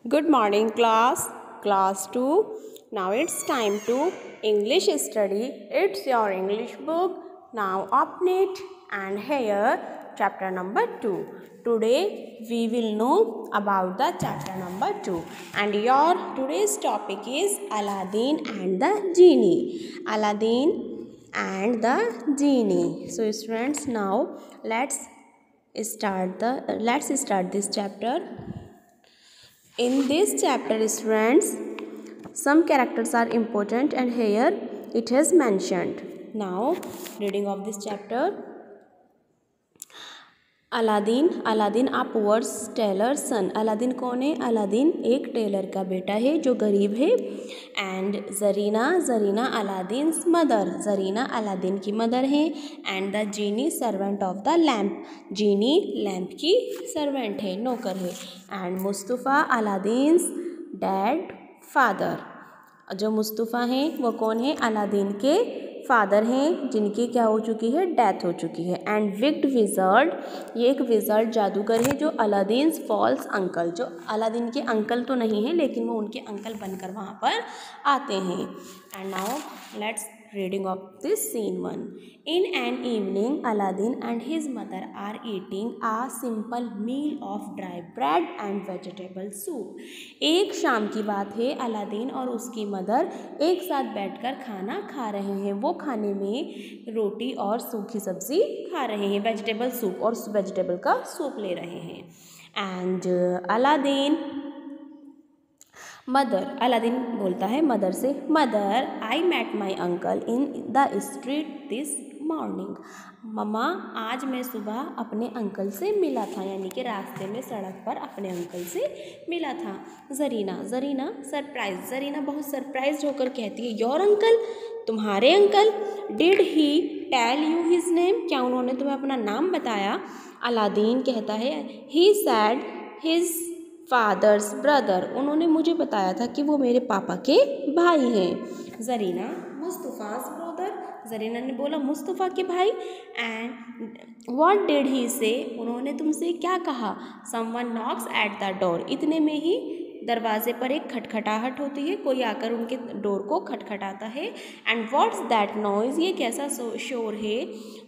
Good morning class 2. Now it's time to English study. It's your English book. Now open it and here chapter number 2. Today we will know about the chapter number 2 and your today's topic is Aladdin and the Genie. Aladdin and the Genie. So students, now let's start this chapter. In this chapter, students, some characters are important and here it is mentioned. Now, reading of this chapter. Aladdin आ poor tailor son. Aladdin कौन है? Aladdin एक Taylor का बेटा है जो गरीब है। And Zarina Aladdin's mother. Zarina Aladdin की मदर है। And the genie servant of the lamp. Genie lamp की सर्वेंट है, नौकर है। And Mustafa Aladdin's dad father. जो मुस्तफ़ा हैं वो कौन है? अलादीन के फादर हैं जिनकी क्या हो चुकी है? डेथ हो चुकी है। एंड विक्ड विज़र्ड, ये एक विज़र्ड जादूगर है जो अलादीन्स फॉल्स अंकल, जो अलादीन के अंकल तो नहीं है लेकिन वो उनके अंकल बनकर वहाँ पर आते हैं। And now let's reading of this scene 1. In an evening, Aladdin and his mother are eating a simple meal of dry bread and vegetable soup. एक शाम की बात है, अलादीन और उसकी मदर एक साथ बैठकर खाना खा रहे हैं। वो खाने में रोटी और सूखी सब्जी खा रहे हैं, वेजिटेबल सूप, और वेजिटेबल का सूप ले रहे हैं। एंड अलादीन बोलता है मदर से, mother I met my uncle in the street this morning. मम्मा, आज मैं सुबह अपने अंकल से मिला था, यानी कि रास्ते में सड़क पर अपने अंकल से मिला था। जरीना सरप्राइज, जरीना बहुत सरप्राइज होकर कहती है, योर अंकल, तुम्हारे uncle. Did he tell you his name, क्या उन्होंने तुम्हें अपना नाम बताया? अलादीन कहता है, he said his father's brother, उन्होंने मुझे बताया था कि वो मेरे पापा के भाई हैं। जरीना मुस्तफ़ाज ब्रदर, जरीना ने बोला मुस्तफ़ा के भाई। एंड व्हाट डिड ही से, उन्होंने तुमसे क्या कहा? Someone Knox at the door, इतने में ही दरवाजे पर एक खटखटाहट होती है, कोई आकर उनके डोर को खटखटाता है। एंड व्हाट्स दैट नॉइज़, ये कैसा शोर है?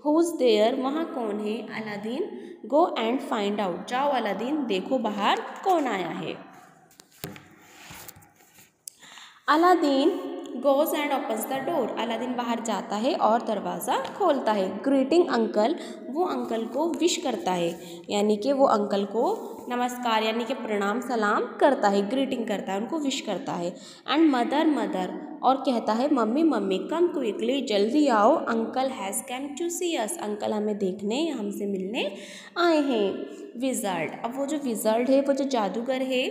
हुज देयर, वहाँ कौन है? Aladdin go and find out, जाओ अलादीन देखो बाहर कौन आया है। Aladdin goes and opens the door, Aladdin बाहर जाता है और दरवाज़ा खोलता है। ग्रीटिंग अंकल, वो अंकल को विश करता है, यानी कि वो अंकल को नमस्कार यानी कि प्रणाम सलाम करता है, ग्रीटिंग करता है, उनको विश करता है। एंड मदर, और कहता है मम्मी कम क्विकली, जल्दी आओ, uncle has come to see us, uncle हमें देखने, हमसे मिलने आए हैं। विज़र्ड, अब वो जो विज़र्ड है, वो जो जादूगर है,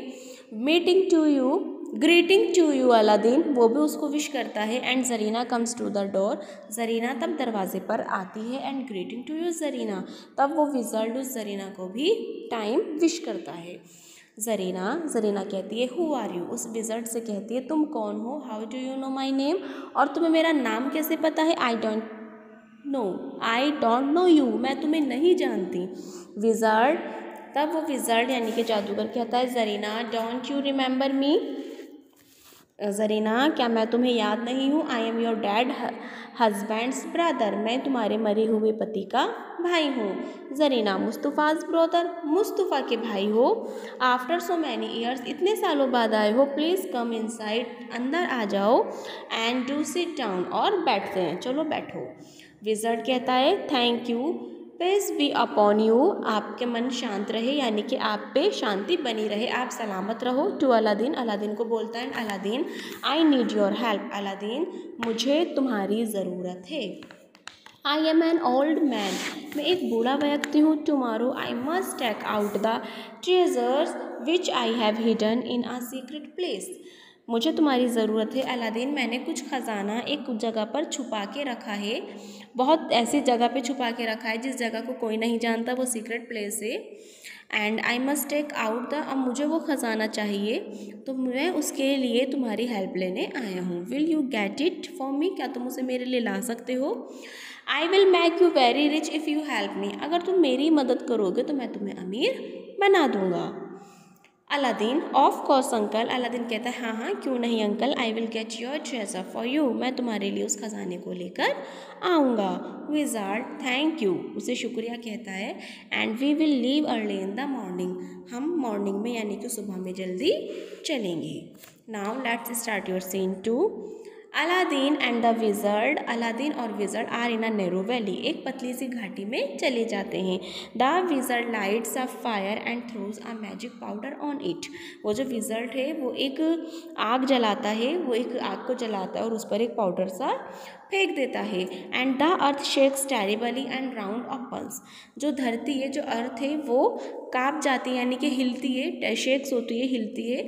ग्रीटिंग टू यू अलादीन, वो भी उसको विश करता है। And Zarina comes to the door, Zarina तब दरवाजे पर आती है। And greeting to you Zarina, तब वो विज़र्ड उस जरीना को भी टाइम विश करता है। जरीना कहती है हु आर यू, उस विज़र्ड से कहती है तुम कौन हो? How do you know my name, और तुम्हें मेरा नाम कैसे पता है? आई डोंट नो यू, मैं तुम्हें नहीं जानती। विज़र्ड, तब वो विज़र्ड यानी कि जादूगर कहता है Zarina don't you remember me, Zarina क्या मैं तुम्हें याद नहीं हूँ? I am your dad husband's brother, मैं तुम्हारे मरे हुए पति का भाई हूँ। जरीना मुस्तफ़ाज ब्रदर, मुस्तफ़ा के भाई हो। आफ्टर सो मैनी ईयर्स, इतने सालों बाद आए हो। प्लीज़ कम इनसाइड, अंदर आ जाओ। एंड डू सिट डाउन, और बैठते हैं, चलो बैठो। विज़र्ड कहता है thank you, peace be upon you, आपके मन शांत रहे, यानी कि आप पे शांति बनी रहे, आप सलामत रहो। टू अलादीन, अलादीन को बोलता है Aladdin I need your help, Aladdin मुझे तुम्हारी ज़रूरत है। I am an old man, मैं एक बूढ़ा व्यक्ति हूँ। Tomorrow I must take out the treasures which I have hidden in a secret place, मुझे तुम्हारी ज़रूरत है अलादीन, मैंने कुछ ख़जाना एक जगह पर छुपा के रखा है, बहुत ऐसी जगह पे छुपा के रखा है जिस जगह को कोई नहीं जानता, वो सीक्रेट प्लेस है। And I must take out the, अब मुझे वो ख़जाना चाहिए, तो मैं उसके लिए तुम्हारी हेल्प लेने आया हूँ। Will you get it for मी, क्या तुम उसे मेरे लिए ला सकते हो? I will make you very rich if you help me, अगर तुम मेरी मदद करोगे तो मैं तुम्हें अमीर बना दूँगा। Aladdin of course uncle. Aladdin कहता है हाँ हाँ क्यों नहीं uncle, I will get your treasure for you, मैं तुम्हारे लिए उस खजाने को लेकर आऊँगा। विजार्ड थैंक यू, उसे शुक्रिया कहता है। And we will leave early in the morning, हम मॉर्निंग में यानी कि सुबह में जल्दी चलेंगे। Now let's start your scene 2। Aladdin and the wizard. Aladdin और wizard are in a narrow valley, एक पतली सी घाटी में चले जाते हैं। The wizard lights a fire and throws a magic powder on it. वो जो विज़र्ड है वो एक आग जलाता है, वो एक आग को जलाता है और उस पर एक पाउडर सा फेंक देता है। And the earth shakes terribly and round opens. जो धरती है, जो अर्थ है वो काँप जाती है यानी कि हिलती है, शेक्स होती है, हिलती है।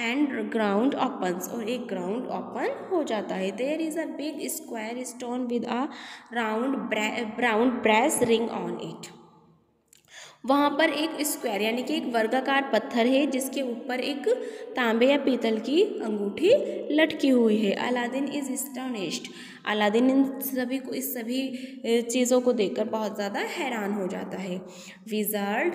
एंड ग्राउंड ओपन्स, और एक ग्राउंड ओपन हो जाता है। There is a big square stone with a round brown brass ring on it. वहाँ पर एक स्क्वायर यानी कि एक वर्गाकार पत्थर है जिसके ऊपर एक तांबे या पीतल की अंगूठी लटकी हुई है। Aladdin is astonished. अलादीन इस सभी चीज़ों को देखकर बहुत ज़्यादा हैरान हो जाता है। Wizard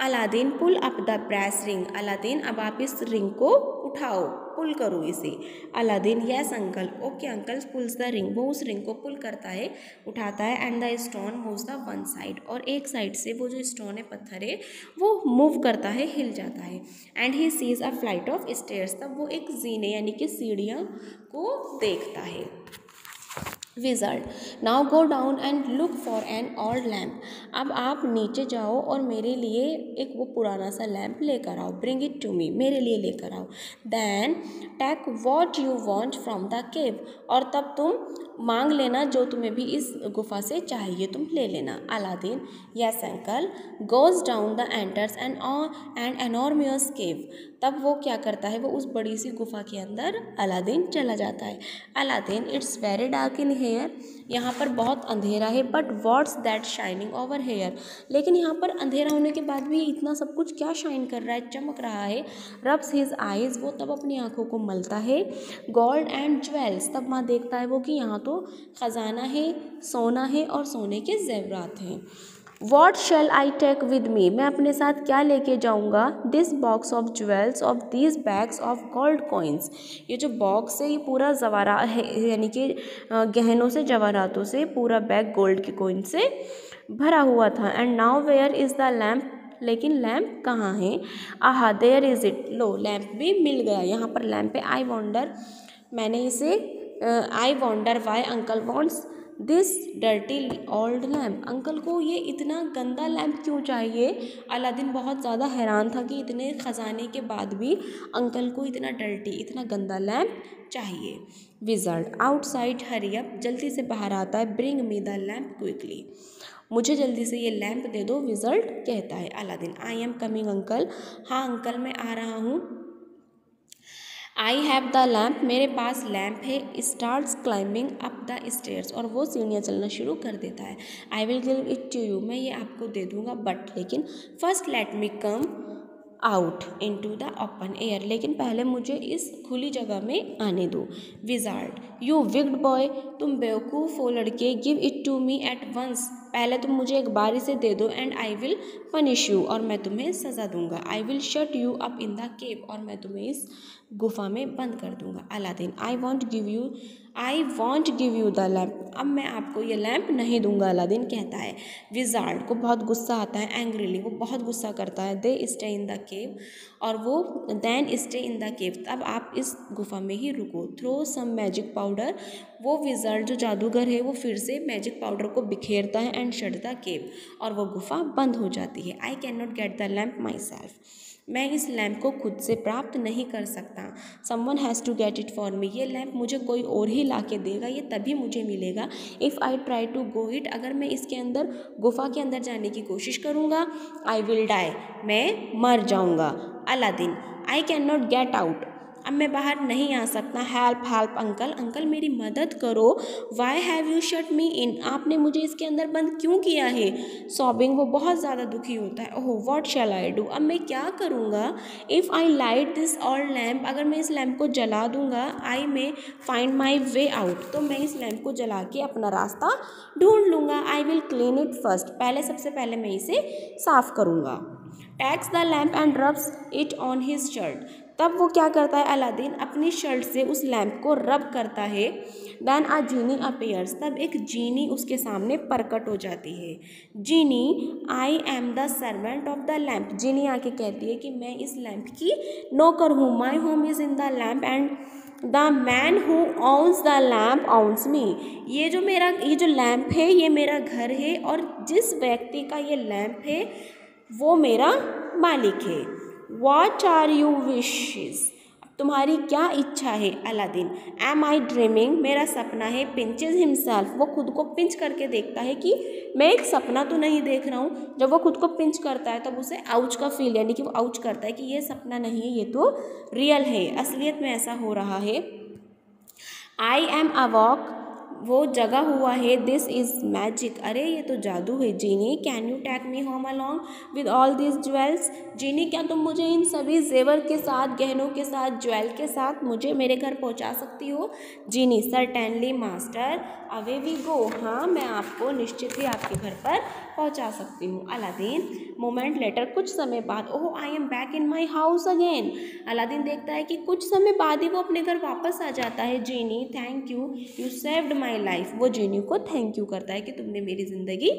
Aladdin pull up the brass ring. Aladdin अब आप इस रिंग को उठाओ, पुल करो इसे। Aladdin yes uncle. Okay uncle pulls the ring. वो उस रिंग को पुल करता है, उठाता है। And the stone moves the one side, और एक साइड से वो जो स्टोन है, पत्थर है, वो मूव करता है, हिल जाता है। And he sees a flight of stairs. तब वो एक जीने यानी कि सीढ़ियाँ को देखता है। Wizard now go down and look for an old lamp. अब आप नीचे जाओ और मेरे लिए एक वो पुराना सा लैम्प लेकर आओ। ब्रिंग इट टू मी, मेरे लिए लेकर आओ। Then take what you want from the cave. और तब तुम मांग लेना जो तुम्हें भी इस गुफा से चाहिए, तुम ले लेना। Aladdin yes uncle. Goes down the enters and enormous cave. तब वो क्या करता है, वो उस बड़ी सी गुफा के अंदर अलादीन चला जाता है। Aladdin it's very dark in here. यहाँ पर बहुत अंधेरा है। But what's that shining over here. लेकिन यहाँ पर अंधेरा होने के बाद भी इतना सब कुछ क्या शाइन कर रहा है, चमक रहा है। Rubs his eyes. वो तब अपनी आंखों को मलता है। Gold and jewels. तब वहाँ देखता है वो कि यहाँ तो खजाना है, सोना है और सोने के जेवरात हैं। What shall I take with me. मैं अपने साथ क्या लेके जाऊँगा। This box of jewels of these bags of gold coins. ये जो बॉक्स है ये पूरा जवारा है यानी कि गहनों से, जवाहरातों से पूरा बैग गोल्ड के कॉइन से भरा हुआ था। And now where is the lamp. लेकिन लैम्प कहाँ है। Aha there is it. लो लैम्प भी मिल गया। यहाँ पर लैम्प है। आई वॉन्डर, मैंने इसे I wonder why uncle wants this dirty old lamp. Uncle को ये इतना गंदा लैम्प क्यों चाहिए। अलादीन बहुत ज़्यादा हैरान था कि इतने ख़जाने के बाद भी अंकल को इतना डर्टी, इतना गंदा लैम्प चाहिए। Wizard outside hurry up. जल्दी से बाहर आता है। Bring me the lamp quickly. मुझे जल्दी से ये लैम्प दे दो, विज़र्ड कहता है। Aladdin I am coming uncle. हाँ अंकल मैं आ रहा हूँ। I have the lamp. मेरे पास लैम्प है। Starts climbing up the stairs. और वो सीढ़ियाँ चलना शुरू कर देता है। I will give it to you. मैं ये आपको दे दूँगा, बट लेकिन first let me come out into the open air. लेकिन पहले मुझे इस खुली जगह में आने दो। Wizard you wicked boy. तुम बेवकूफ़ हो लड़के। Give it to me at once. पहले तुम मुझे एक बारी से दे दो। And I will punish you. और मैं तुम्हें सज़ा दूंगा। I will shut you up in the cave. और मैं तुम्हें इस गुफा में बंद कर दूंगा। Aladdin I won't give you the lamp. अब मैं आपको ये लैम्प नहीं दूंगा, अलादीन कहता है। विज़ार्ड को बहुत गुस्सा आता है। एंग्रीली, वो बहुत गुस्सा करता है। They stay in the cave. और वो then stay in the cave. अब आप इस गुफा में ही रुको। Throw some magic powder. वो विज़ार्ड जो जादूगर है वो फिर से मैजिक पाउडर को बिखेरता है। And shut the cave. और वो गुफा बंद हो जाती है। I can not get the lamp my self. मैं इस लैम्प को खुद से प्राप्त नहीं कर सकता। Someone has to get it for me. ये लैम्प मुझे कोई और ही ला के देगा, ये तभी मुझे मिलेगा। If I try to go it. अगर मैं इसके अंदर, गुफा के अंदर जाने की कोशिश करूँगा, आई विल डाई। मैं मर जाऊँगा। Aladdin I can not get out. अब मैं बाहर नहीं आ सकता। Help help uncle. अंकल मेरी मदद करो। वाई हैव यू शट मी इन। आपने मुझे इसके अंदर बंद क्यों किया है। सॉबिंग, वो बहुत ज़्यादा दुखी होता है। Oh what shell I do. अब मैं क्या करूँगा। If I light this old lamp. अगर मैं इस लैम्प को जला दूँगा, आई may find my way out. तो मैं इस लैम्प को जला के अपना रास्ता ढूंढ लूँगा। I will clean it first. सबसे पहले मैं इसे साफ़ करूँगा। Takes the lamp and rubs it on his shirt. तब वो क्या करता है, अलादीन अपनी शर्ट से उस लैम्प को रब करता है। देन अ जीनी अपीयर्स, तब एक जीनी उसके सामने प्रकट हो जाती है। Genie, I am the servant of the lamp. Genie आके कहती है कि मैं इस लैम्प की नौकर हूँ। My home is in the lamp and the man who owns the lamp owns me. ये जो लैम्प है ये मेरा घर है, और जिस व्यक्ति का ये लैम्प है वो मेरा मालिक है। What are you wishes? तुम्हारी क्या इच्छा है? अलादीन, एम आई ड्रीमिंग, मेरा सपना है। पिंचेज हिमसेल्फ, वो खुद को पिंच करके देखता है कि मैं एक सपना तो नहीं देख रहा हूँ। जब वो खुद को पिंच करता है तब उसे आउच का फील, यानी कि वो आउच करता है कि ये सपना नहीं है, ये तो रियल है, असलियत में ऐसा हो रहा है। आई एम अवॉक, वो जगा हुआ है। दिस इज़ मैजिक, अरे ये तो जादू है। Genie, can you take me home along with all this jewels. Genie, क्या तुम मुझे इन सभी जेवर के साथ, गहनों के साथ, ज्वेल के साथ मुझे मेरे घर पहुंचा सकती हो? Genie, certainly master, away we go, हाँ मैं आपको निश्चित ही आपके घर पर पहुंचा सकती हूँ। अलादीन, मोमेंट लेटर, कुछ समय बाद, oh I am back in my house again. Aladdin देखता है कि कुछ समय बाद ही वो अपने घर वापस आ जाता है। Genie, thank you, you saved my life, वो जीनी को थैंक यू करता है कि तुमने मेरी ज़िंदगी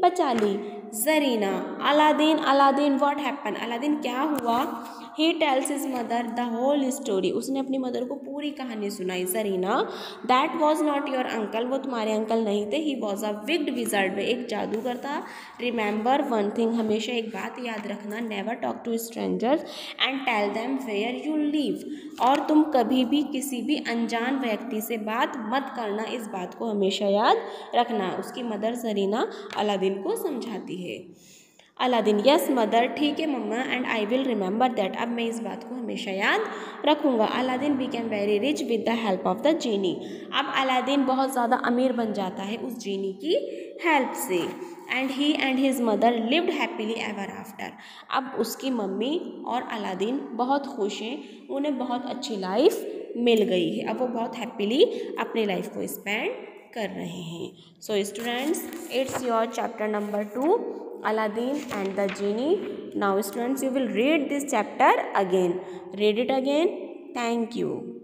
बचा ली। Zarina, Aladdin, Aladdin what happen, Aladdin क्या हुआ? He tells his mother the whole story, उसने अपनी मदर को पूरी कहानी सुनाई। Zarina, that was not your uncle, वो तुम्हारे अंकल नहीं थे। He was a wicked wizard, वे एक जादूगर था। रिमेंबर वन थिंग, हमेशा एक बात याद रखना, never talk to strangers and tell them where you live, और तुम कभी भी किसी भी अनजान व्यक्ति से बात मत करना, इस बात को हमेशा याद रखना। उसकी मदर जरीना अलादीन को समझाती है। अलादीन, यस मदर, ठीक है मम्मा, and I will remember that, अब मैं इस बात को हमेशा याद रखूँगा। Aladdin became very rich with the help of the genie, अब अलादीन बहुत ज़्यादा अमीर बन जाता है उस जीनी की हेल्प से। And he and his mother lived happily ever after, अब उसकी मम्मी और अलादीन बहुत खुश हैं, उन्हें बहुत अच्छी लाइफ मिल गई है, अब वो बहुत हैप्पीली अपनी लाइफ को स्पेंड कर रहे हैं। So students, it's your chapter number 2, Aladdin and the Genie. Now students, you will read this chapter again. Read it again. Thank you.